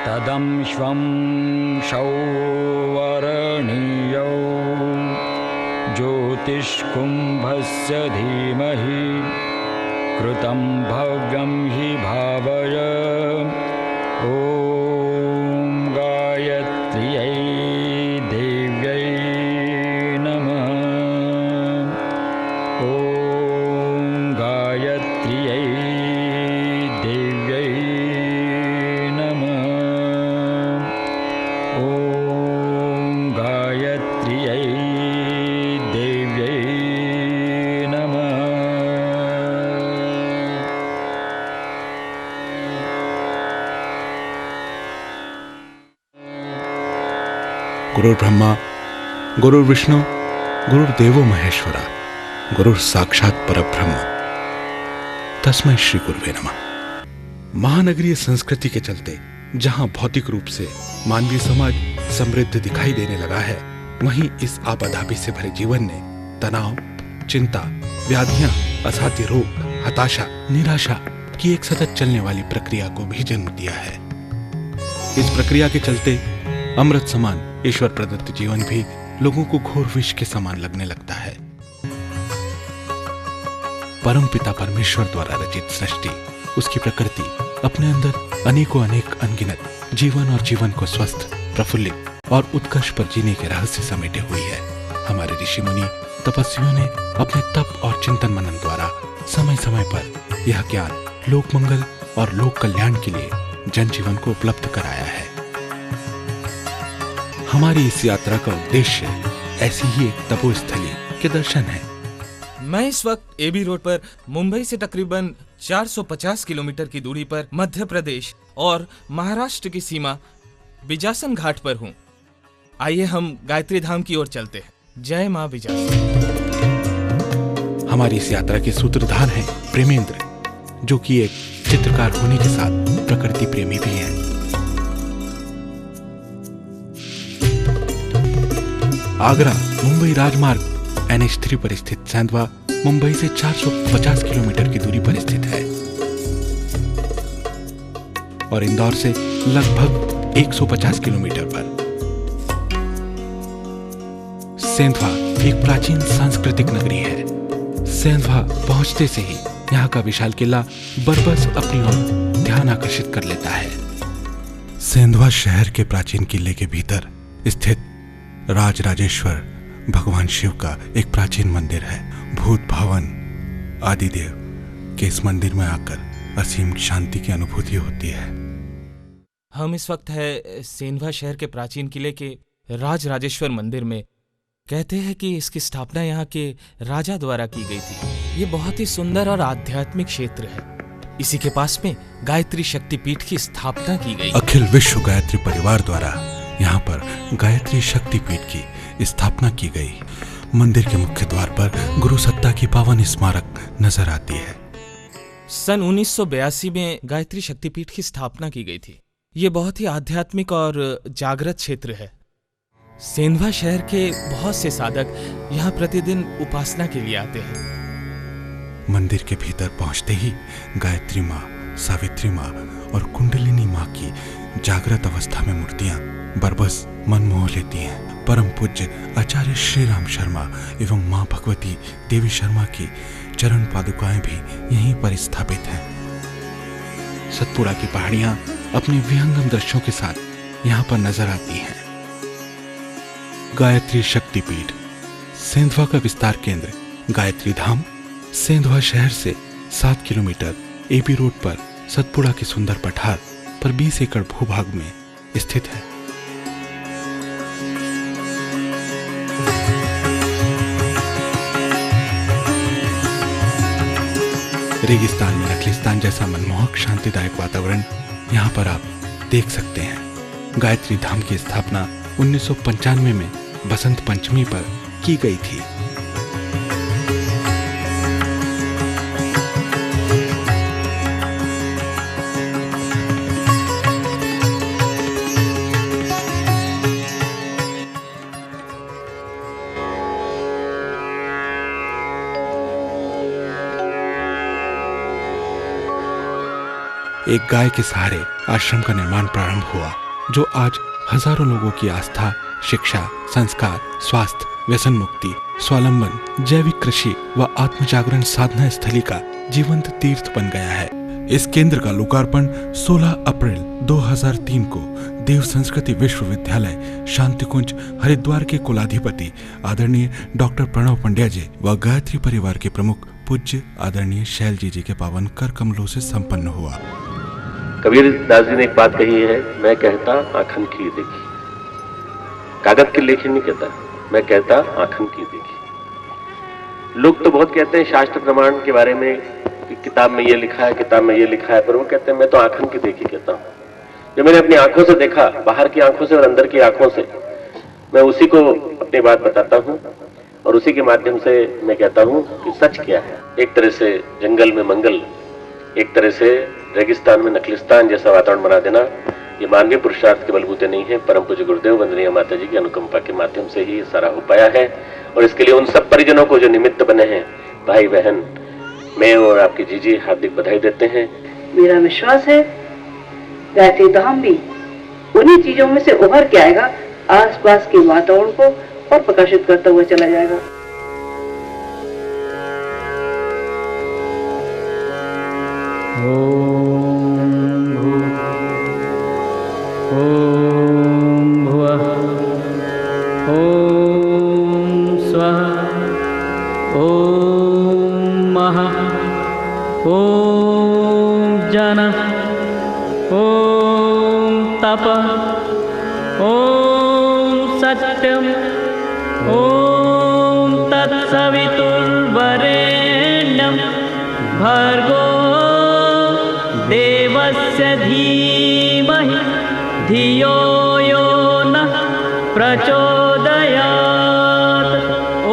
तदं श्वं सौवर्णीयौ ज्योतिष्कुम्भस्य धीमहि कृतं भव्यं हि भावय। ॐ गायत्र्यै देव्यै नमः। ॐ गायत्र्यै देव्यै नमः। ॐ गायत्र्यै देव्यै नमः। गुरुर् ब्रह्मा गुरुर् विष्णु गुरुर्देवो महेश्वरा गुरुर् साक्षात परब्रह्म तस्मै श्री गुरुवे नमः। महानगरीय संस्कृति के चलते जहां भौतिक रूप से मानवीय समाज समृद्ध दिखाई देने लगा है, वहीं इस आपाधापी से भरे जीवन ने तनाव, चिंता, व्याधियां, असाध्य रोग, हताशा, निराशा की एक सतत चलने वाली प्रक्रिया को भी जन्म दिया है। इस प्रक्रिया के चलते अमृत समान ईश्वर प्रदत्त जीवन भी लोगों को घोर विष के समान लगने लगता है। परम पिता परमेश्वर द्वारा रचित सृष्टि, उसकी प्रकृति अपने अंदर अनेकों अनेक अनगिनत जीवन और जीवन को स्वस्थ, प्रफुल्लित और उत्कर्ष पर जीने के रहस्य समेटे हुई है। हमारे ऋषि मुनि तपस्वियों ने अपने तप और चिंतन मनन द्वारा समय समय पर यह ज्ञान लोक मंगल और लोक कल्याण के लिए जनजीवन को उपलब्ध कराया है। हमारी इस यात्रा का उद्देश्य ऐसी ही एक तपोस्थली के दर्शन है। मैं इस वक्त एबी रोड पर मुंबई से तकरीबन 450 किलोमीटर की दूरी पर मध्य प्रदेश और महाराष्ट्र की सीमा बिजासन घाट पर हूँ। आइए हम गायत्री धाम की ओर चलते हैं। जय माँ बिजासन। हमारी इस यात्रा के सूत्रधार हैं प्रेमेंद्र, जो कि एक चित्रकार होने के साथ प्रकृति प्रेमी भी हैं। आगरा मुंबई राजमार्ग NH3 पर स्थित सेंधवा मुंबई से 450 किलोमीटर की दूरी पर स्थित है और इंदौर से लगभग 150 किलोमीटर पर। सेंधवा एक प्राचीन सांस्कृतिक नगरी है। सेंधवा पहुंचते से ही यहाँ का विशाल किला बरबस अपनी ओर ध्यान आकर्षित कर लेता है। सेंधवा शहर के प्राचीन किले के भीतर स्थित राजराजेश्वर भगवान शिव का एक प्राचीन मंदिर है। भूत भवन आदिदेव के इस मंदिर में आकर असीम शांति की अनुभूति होती है। हम इस वक्त है सेंधवा शहर के प्राचीन किले के राजराजेश्वर मंदिर में। कहते हैं कि इसकी स्थापना यहाँ के राजा द्वारा की गई थी। ये बहुत ही सुंदर और आध्यात्मिक क्षेत्र है। इसी के पास में गायत्री शक्तिपीठ की स्थापना की गई। अखिल विश्व गायत्री परिवार द्वारा यहाँ पर गायत्री शक्तिपीठ की स्थापना की गई। मंदिर के मुख्य द्वार पर गुरु सत्ता की पावन स्मारक नजर आती है। सन 1982 में गायत्री शक्तिपीठ की स्थापना की गई थी। ये बहुत ही आध्यात्मिक और जागृत क्षेत्र है। सेंधवा शहर के बहुत से साधक यहाँ प्रतिदिन उपासना के लिए आते हैं। मंदिर के भीतर पहुंचते ही गायत्री माँ, सावित्री माँ और कुंडलिनी माँ की जागृत अवस्था में मूर्तियां बरबस मन मोह लेती हैं। परम पूज्य आचार्य श्री राम शर्मा एवं माँ भगवती देवी शर्मा की चरण पादुकाएं भी यहीं पर स्थापित हैं। सतपुड़ा की पहाड़ियां अपने विहंगम दृश्यों के साथ यहाँ पर नजर आती हैं। गायत्री शक्तिपीठ सेंधवा का विस्तार केंद्र गायत्री धाम सेंधवा शहर से 7 किलोमीटर एबी रोड पर सतपुड़ा के सुंदर पठार पर 20 एकड़ भूभाग में स्थित है। रेगिस्तान में नखलिस्तान जैसा मनमोहक शांतिदायक वातावरण यहाँ पर आप देख सकते हैं। गायत्री धाम की स्थापना 1995 में बसंत पंचमी पर की गई थी। एक गाय के सहारे आश्रम का निर्माण प्रारंभ हुआ, जो आज हजारों लोगों की आस्था, शिक्षा, संस्कार, स्वास्थ्य, व्यसन मुक्ति, स्वावलंबन, जैविक कृषि व आत्म जागरण साधना स्थली का जीवंत तीर्थ बन गया है। इस केंद्र का लोकार्पण 16 अप्रैल 2003 को देव संस्कृति विश्वविद्यालय शांतिकुंज हरिद्वार के कुलाधिपति आदरणीय डॉक्टर प्रणव पंड्या जी व गायत्री परिवार के प्रमुख पूज्य आदरणीय शैलजी जी के पावन कर कमलों से संपन्न हुआ। कबीर दास जी ने एक बात कही है, मैं कहता आँखन की देखी, कागज की लेखी नहीं कहता, मैं कहता आँखन की देखी। लोग तो बहुत कहते हैं शास्त्र प्रमाण के बारे में कि किताब में ये लिखा है, किताब में ये लिखा है, पर वो कहते हैं मैं तो आँखन की देखी कहता हूँ। जो मैंने अपनी आंखों से देखा, बाहर की आंखों से और अंदर की आंखों से, मैं उसी को अपनी बात बताता हूँ और उसी के माध्यम से मैं कहता हूँ कि सच क्या है। एक तरह से जंगल में मंगल, एक तरह से रेगिस्तान में नखलिस्तान जैसा वातावरण बना देना, ये मानवीय पुरुषार्थ के बलबूते नहीं है, परम पूज्य गुरुदेव वंदनीय माता जी की अनुकंपा के माध्यम से ही ये सारा हो पाया है। और इसके लिए उन सब परिजनों को जो निमित्त बने हैं, भाई बहन, मैं और आपकी जीजी हार्दिक बधाई देते हैं। मेरा विश्वास है गायत्री धाम भी उन्हीं चीजों में से उभर के आएगा, आसपास के वातावरण को और प्रकाशित करता हुआ चला जाएगा। ॐ भुवः ॐ स्वः ॐ महः ॐ जनः ॐ तपः ॐ सत्यम् ॐ तत्सवितुर्वरेण्यं भर्गो देवस्य धीमहि धियो यो नः प्रचोदयात्। ॐ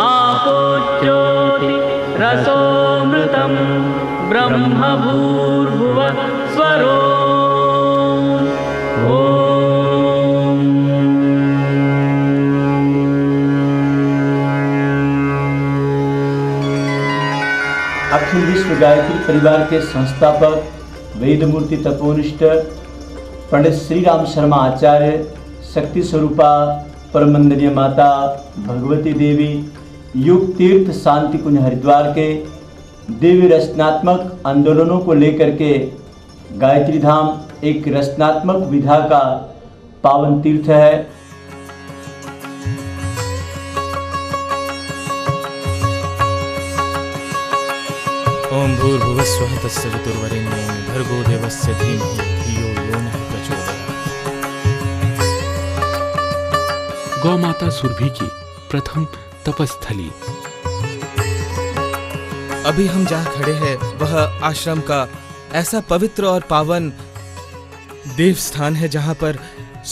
आपो ज्योति रसोऽमृतं ब्रह्म भूर्भुवः स्वरो अखिल विश्व गायत्री परिवार के संस्थापक वेदमूर्ति तपोनिष्ठ पंडित श्री राम शर्मा आचार्य, शक्ति स्वरूपा परमंदनीय माता भगवती देवी, युग तीर्थ शांति कुंज हरिद्वार के देवी रचनात्मक आंदोलनों को लेकर के गायत्री धाम एक रचनात्मक विधा का पावन तीर्थ है। ओम भूर्भुवस्वः तत्सवितुर्वरेण्यं भर्गो देवस्य धीमहि धियो यो नः प्रचोदयात्। गौ माता सुरभि की प्रथम तपस्थली। अभी हम जहाँ खड़े हैं वह आश्रम का ऐसा पवित्र और पावन देव स्थान है जहाँ पर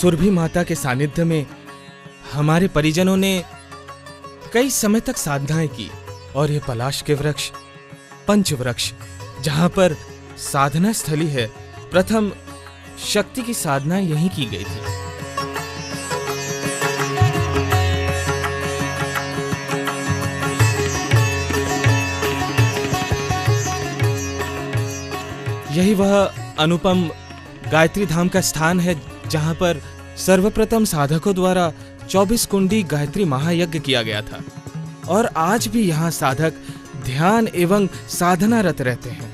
सुरभि माता के सानिध्य में हमारे परिजनों ने कई समय तक साधनाएं की। और यह पलाश के वृक्ष, पंचवृक्ष, जहाँ पर साधना स्थली है, प्रथम शक्ति की साधना यहीं की गई थी। यही वह अनुपम गायत्री धाम का स्थान है जहाँ पर सर्वप्रथम साधकों द्वारा 24 कुंडी गायत्री महायज्ञ किया गया था। और आज भी यहाँ साधक ध्यान एवं साधनारत रहते हैं।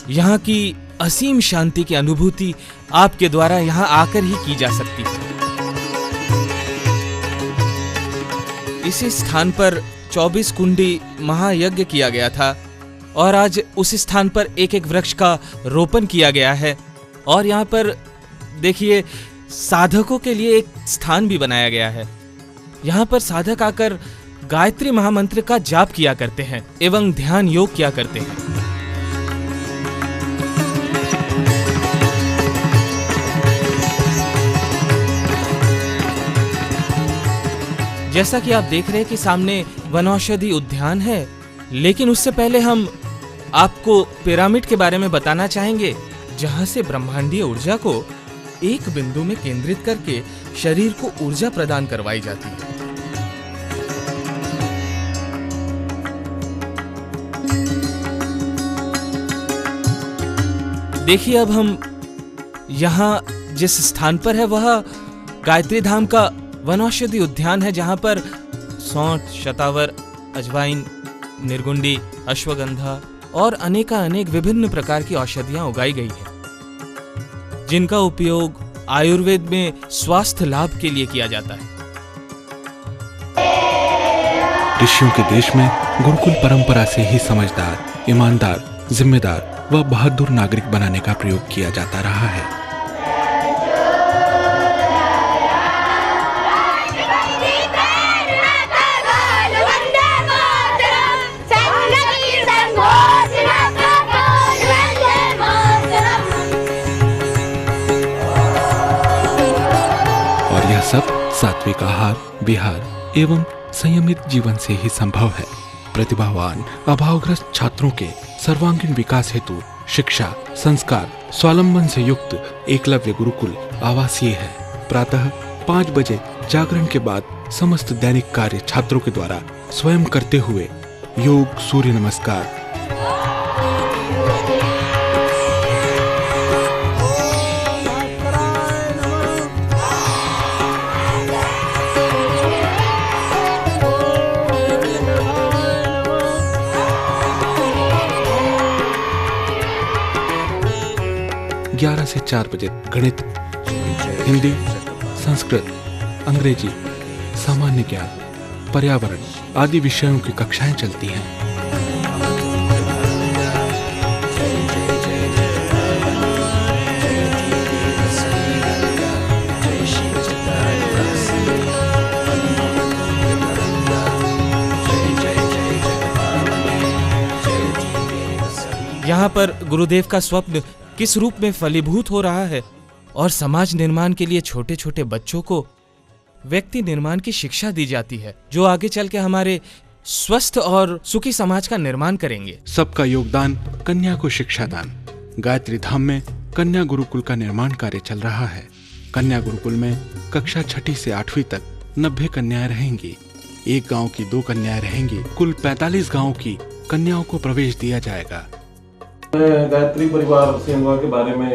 यहाँ की असीम शांति की अनुभूति आपके द्वारा यहाँ आकर ही की जा सकती है। इसी स्थान पर 24 कुंडी महायज्ञ किया गया था और आज उस स्थान पर एक एक वृक्ष का रोपण किया गया है। और यहाँ पर देखिए साधकों के लिए एक स्थान भी बनाया गया है। यहाँ पर साधक आकर गायत्री महामंत्र का जाप किया करते हैं एवं ध्यान योग किया करते हैं। जैसा कि आप देख रहे हैं कि सामने वनौषधि उद्यान है, लेकिन उससे पहले हम आपको पिरामिड के बारे में बताना चाहेंगे, जहां से ब्रह्मांडीय ऊर्जा को एक बिंदु में केंद्रित करके शरीर को ऊर्जा प्रदान करवाई जाती है। देखिए, अब हम यहाँ जिस स्थान पर है वह गायत्री धाम का वनौषधि उद्यान है, जहाँ पर सौंठ, शतावर, अजवाइन, निर्गुंडी, अश्वगंधा और अनेक विभिन्न प्रकार की औषधियां उगाई गई है, जिनका उपयोग आयुर्वेद में स्वास्थ्य लाभ के लिए किया जाता है। ऋषियों के देश में गुरुकुल परंपरा से ही समझदार, ईमानदार, जिम्मेदार व बहादुर नागरिक बनाने का प्रयोग किया जाता रहा है। और यह सब सात्विक आहार, विहार एवं संयमित जीवन से ही संभव है। प्रतिभावान अभावग्रस्त छात्रों के सर्वांगीण विकास हेतु शिक्षा, संस्कार, स्वावलंबन से युक्त एकलव्य गुरुकुल आवासीय है। प्रातः 5 बजे जागरण के बाद समस्त दैनिक कार्य छात्रों के द्वारा स्वयं करते हुए योग, सूर्य नमस्कार, 11 से 4 बजे गणित, हिंदी, संस्कृत, अंग्रेजी, सामान्य ज्ञान, पर्यावरण आदि विषयों की कक्षाएं चलती हैं। यहाँ पर गुरुदेव का स्वप्न किस रूप में फलीभूत हो रहा है और समाज निर्माण के लिए छोटे छोटे बच्चों को व्यक्ति निर्माण की शिक्षा दी जाती है, जो आगे चल के हमारे स्वस्थ और सुखी समाज का निर्माण करेंगे। सबका योगदान, कन्या को शिक्षा दान। गायत्री धाम में कन्या गुरुकुल का निर्माण कार्य चल रहा है। कन्या गुरुकुल में कक्षा 6ठी से 8वीं तक 90 कन्याएं रहेंगी। एक गांव की 2 कन्याएं रहेंगी। कुल 45 गांवों की कन्याओं को प्रवेश दिया जाएगा। मैं गायत्री परिवार सेनवा के बारे में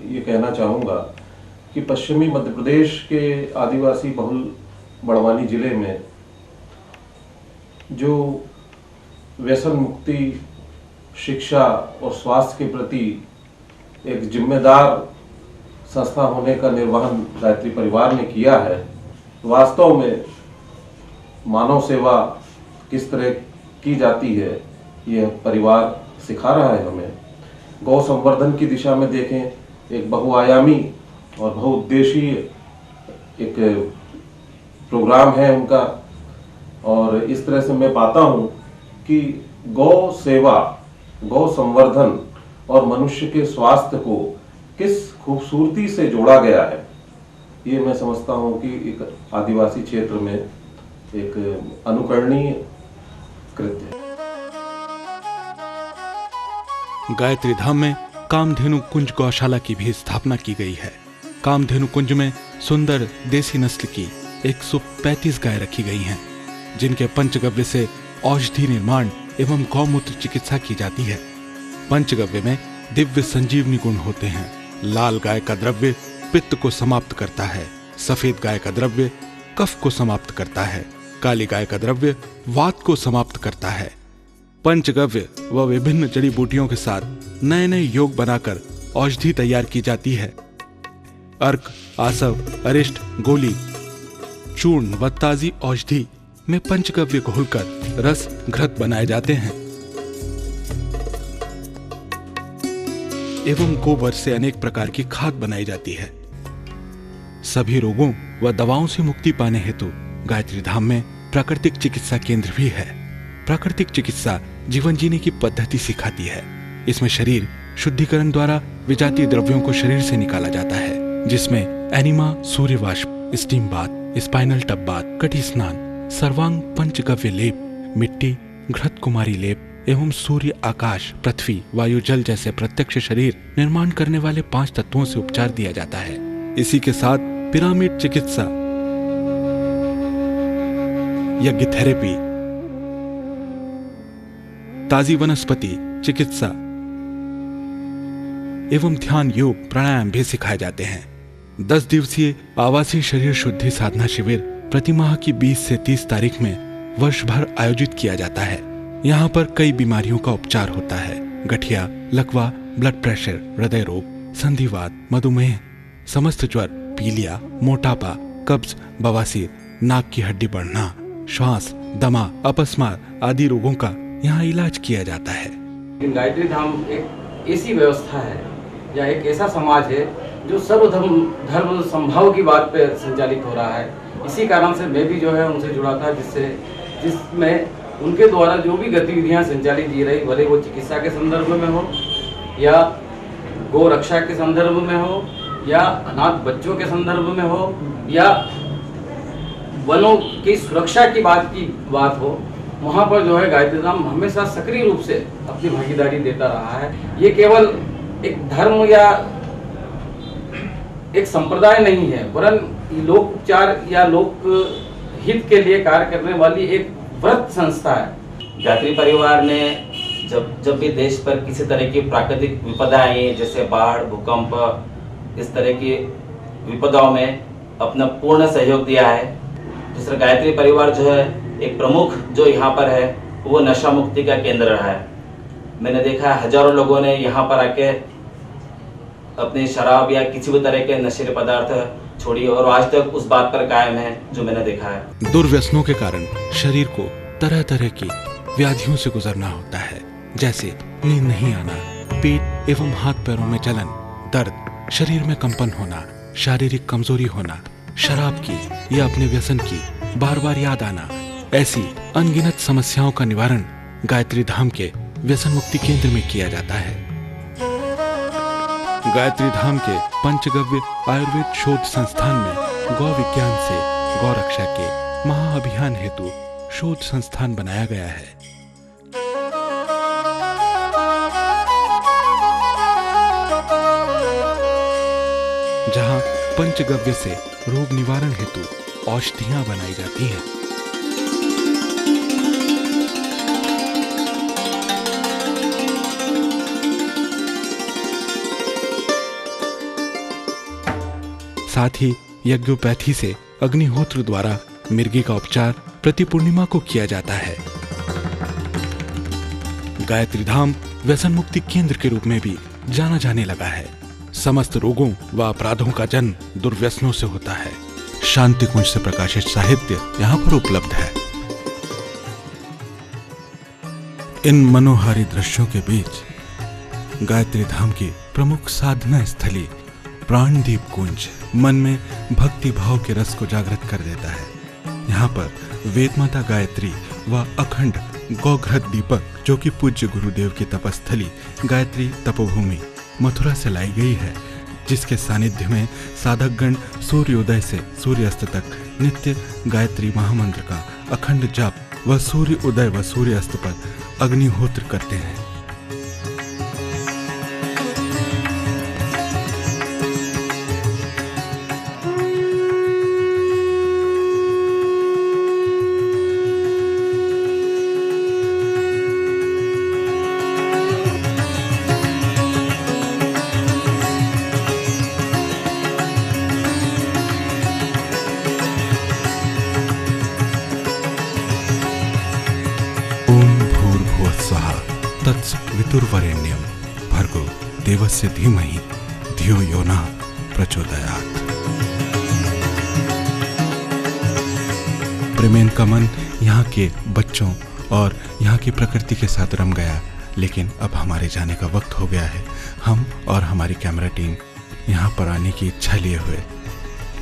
ये कहना चाहूँगा कि पश्चिमी मध्य प्रदेश के आदिवासी बहुल बड़वानी जिले में जो व्यसन मुक्ति, शिक्षा और स्वास्थ्य के प्रति एक जिम्मेदार संस्था होने का निर्वहन गायत्री परिवार ने किया है। वास्तव में मानव सेवा किस तरह की जाती है यह परिवार सिखा रहा है हमें। गौ संवर्धन की दिशा में देखें, एक बहुआयामी और बहुउद्देशीय एक प्रोग्राम है उनका, और इस तरह से मैं पाता हूँ कि गौ सेवा, गौ संवर्धन और मनुष्य के स्वास्थ्य को किस खूबसूरती से जोड़ा गया है, ये मैं समझता हूँ कि एक आदिवासी क्षेत्र में एक अनुकरणीय कृत्य है। गायत्री धाम में कामधेनु कुंज गौशाला की भी स्थापना की गई है। कामधेनु कुंज में सुंदर देसी नस्ल की 135 गाय रखी गई हैं, जिनके पंचगव्य से औषधि निर्माण एवं गौमूत्र चिकित्सा की जाती है। पंचगव्य में दिव्य संजीवनी गुण होते हैं। लाल गाय का द्रव्य पित्त को समाप्त करता है। सफेद गाय का द्रव्य कफ को समाप्त करता है। काली गाय का द्रव्य वात को समाप्त करता है। पंचगव्य व विभिन्न जड़ी बूटियों के साथ नए नए योग बनाकर औषधि तैयार की जाती है। अर्क, आसव, अरिष्ट, गोली, चूर्ण व ताजी औषधि में पंचगव्य घोलकर रस घृत बनाए जाते हैं एवं गोबर से अनेक प्रकार की खाद बनाई जाती है। सभी रोगों व दवाओं से मुक्ति पाने हेतु गायत्री धाम में प्राकृतिक चिकित्सा केंद्र भी है। प्राकृतिक चिकित्सा जीवन जीने की पद्धति सिखाती है। इसमें शरीर शुद्धिकरण द्वारा विजातीय द्रव्यों को शरीर से निकाला जाता है, जिसमें एनिमा, सूर्य वाष्प, steam bath, spinal tub bath, कटी स्नान, सर्वांग पंचगव्य लेप, मिट्टी, घृत कुमारी लेप एवं सूर्य, आकाश, पृथ्वी, वायु, जल जैसे प्रत्यक्ष शरीर निर्माण करने वाले 5 तत्वों से उपचार दिया जाता है। इसी के साथ पिरामिड चिकित्सा, यज्ञ थेरेपी, ताजी वनस्पति चिकित्सा एवं ध्यान योग प्राणायाम भी सिखाए जाते हैं। 10 दिवसीय आवासीय शरीर शुद्धि साधना शिविर प्रति माह की 20 से 30 तारीख में वर्ष भर आयोजित किया जाता है। यहाँ पर कई बीमारियों का उपचार होता है। गठिया, लकवा, ब्लड प्रेशर, हृदय रोग, संधिवात, मधुमेह, समस्त ज्वर, पीलिया, मोटापा, कब्ज, बवासीर, नाक की हड्डी बढ़ना, श्वास, दमा, अपस्मार आदि रोगों का यहाँ इलाज किया जाता है। गायत्री धाम एक ऐसी व्यवस्था है या एक ऐसा समाज है जो सर्वधर्म संभाव की बात पे संचालित हो रहा है। इसी कारण से मैं भी जो है उनसे जुड़ा था, जिसमें उनके द्वारा जो भी गतिविधियां संचालित की रही, भले वो चिकित्सा के संदर्भ में हो या गौ रक्षा के संदर्भ में हो या अनाथ बच्चों के संदर्भ में हो या वनों की सुरक्षा की बात हो, वहाँ पर जो है गायत्री धाम हमेशा सक्रिय रूप से अपनी भागीदारी देता रहा है। ये केवल एक धर्म या एक संप्रदाय नहीं है, वरन लोक उपचार या लोक हित के लिए कार्य करने वाली एक व्रत संस्था है। गायत्री परिवार ने जब भी देश पर किसी तरह की प्राकृतिक विपदा आई, जैसे बाढ़, भूकंप, इस तरह की विपदाओं में अपना पूर्ण सहयोग दिया है। दूसरा, गायत्री परिवार जो है एक प्रमुख जो यहाँ पर है वो नशा मुक्ति का केंद्र रहा है। मैंने देखा है हजारों लोगों ने यहाँ पर आके अपनी शराब या किसी भी तरह के नशीले पदार्थ छोड़ी और आज तक उस बात पर कायम है जो मैंने देखा है। दुर्व्यसनों के कारण शरीर को तरह तरह की व्याधियों से गुजरना होता है, जैसे नींद नहीं आना, पेट एवं हाथ पैरों में जलन, दर्द, शरीर में कंपन होना, शारीरिक कमजोरी होना, शराब की या अपने व्यसन की बार बार याद आना। ऐसी अनगिनत समस्याओं का निवारण गायत्री धाम के व्यसन मुक्ति केंद्र में किया जाता है। गायत्री धाम के पंचगव्य आयुर्वेद शोध संस्थान में गौ विज्ञान से गौ रक्षा के महाअभियान हेतु शोध संस्थान बनाया गया है। जहां पंचगव्य से रोग निवारण हेतु औषधियां बनाई जाती हैं। साथ ही यज्ञोपैथी से अग्निहोत्र द्वारा मिर्गी का उपचार प्रति पूर्णिमा को किया जाता है। गायत्री धाम व्यसन मुक्ति केंद्र के रूप में भी जाना जाने लगा है। समस्त रोगों व अपराधों का जन्म दुर्व्यसनों से होता है। शांति कुंज से प्रकाशित साहित्य यहाँ पर उपलब्ध है। इन मनोहारी दृश्यों के बीच गायत्री धाम की प्रमुख साधना स्थली प्राणदीप कुंज मन में भक्ति भाव के रस को जागृत कर देता है। यहाँ पर वेदमाता गायत्री व अखंड गौघृत दीपक, जो कि पूज्य गुरुदेव की तपस्थली गायत्री तपोभूमि मथुरा से लाई गई है, जिसके सानिध्य में साधकगण सूर्योदय से सूर्यास्त तक नित्य गायत्री महामंत्र का अखंड जाप व सूर्य उदय व सूर्यास्त पर अग्निहोत्र करते हैं। तत्सवितुर्वरेण्यं भर्गो देवस्य धीमहि धियो यो नः प्रचोदयात्। प्रेमेन का मन यहाँ के बच्चों और यहाँ की प्रकृति के साथ रम गया, लेकिन अब हमारे जाने का वक्त हो गया है। हम और हमारी कैमरा टीम यहाँ पर आने की इच्छा लिए हुए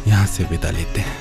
यहाँ से विदा लेते हैं।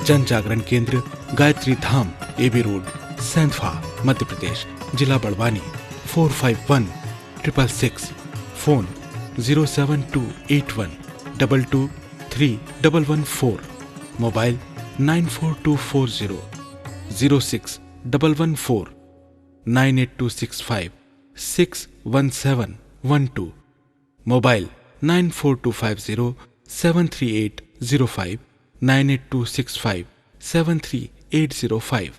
जन जागरण केंद्र गायत्री धाम, एबी रोड, सैंधवा, मध्य प्रदेश, जिला बड़वानी, 451666, फोन 07281223114, मोबाइल 94240 06114 98265 61712, मोबाइल 94250 73805 98265 73805।